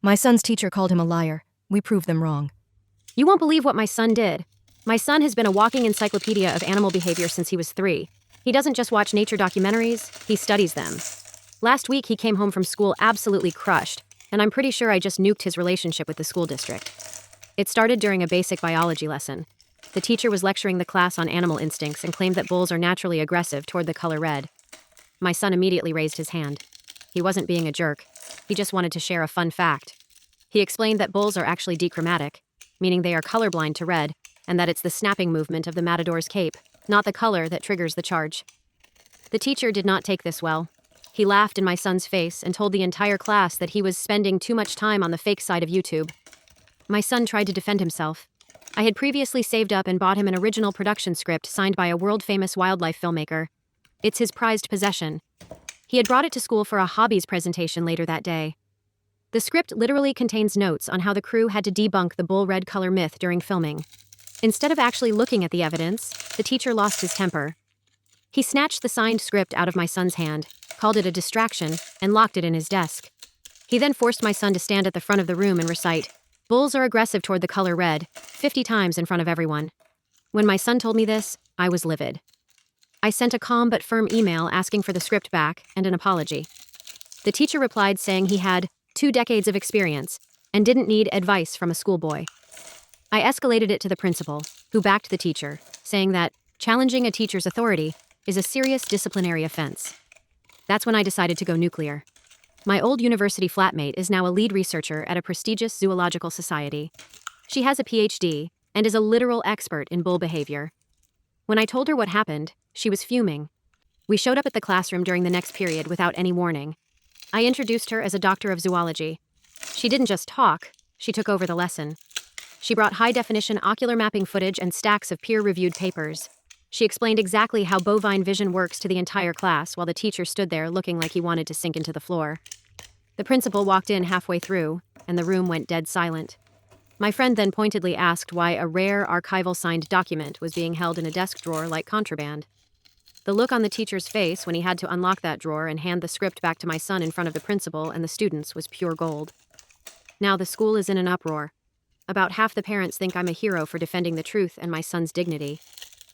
My son's teacher called him a liar. We proved them wrong. You won't believe what my son did. My son has been a walking encyclopedia of animal behavior since he was 3. He doesn't just watch nature documentaries, he studies them. Last week he came home from school absolutely crushed, and I'm pretty sure I just nuked his relationship with the school district. It started during a basic biology lesson. The teacher was lecturing the class on animal instincts and claimed that bulls are naturally aggressive toward the color red. My son immediately raised his hand. He wasn't being a jerk. He just wanted to share a fun fact. He explained that bulls are actually dichromatic, meaning they are colorblind to red, and that it's the snapping movement of the matador's cape, not the color, that triggers the charge. The teacher did not take this well. He laughed in my son's face and told the entire class that he was spending too much time on the fake side of YouTube. My son tried to defend himself. I had previously saved up and bought him an original production script signed by a world-famous wildlife filmmaker. It's his prized possession. He had brought it to school for a hobbies presentation later that day. The script literally contains notes on how the crew had to debunk the bull red color myth during filming. Instead of actually looking at the evidence, the teacher lost his temper. He snatched the signed script out of my son's hand, called it a distraction, and locked it in his desk. He then forced my son to stand at the front of the room and recite, "Bulls are aggressive toward the color red," 50 times in front of everyone. When my son told me this, I was livid. I sent a calm but firm email asking for the script back and an apology. The teacher replied saying he had 2 decades of experience and didn't need advice from a schoolboy. I escalated it to the principal, who backed the teacher, saying that challenging a teacher's authority is a serious disciplinary offense. That's when I decided to go nuclear. My old university flatmate is now a lead researcher at a prestigious zoological society. She has a PhD and is a literal expert in bull behavior. When I told her what happened, she was fuming. We showed up at the classroom during the next period without any warning. I introduced her as a doctor of zoology. She didn't just talk, she took over the lesson. She brought high-definition ocular mapping footage and stacks of peer-reviewed papers. She explained exactly how bovine vision works to the entire class while the teacher stood there looking like he wanted to sink into the floor. The principal walked in halfway through, and the room went dead silent. My friend then pointedly asked why a rare archival signed document was being held in a desk drawer like contraband. The look on the teacher's face when he had to unlock that drawer and hand the script back to my son in front of the principal and the students was pure gold. Now the school is in an uproar. About half the parents think I'm a hero for defending the truth and my son's dignity.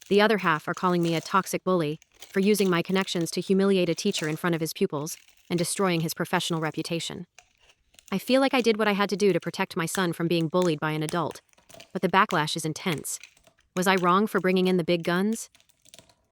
The other half are calling me a toxic bully for using my connections to humiliate a teacher in front of his pupils and destroying his professional reputation. I feel like I did what I had to do to protect my son from being bullied by an adult, but the backlash is intense. Was I wrong for bringing in the big guns?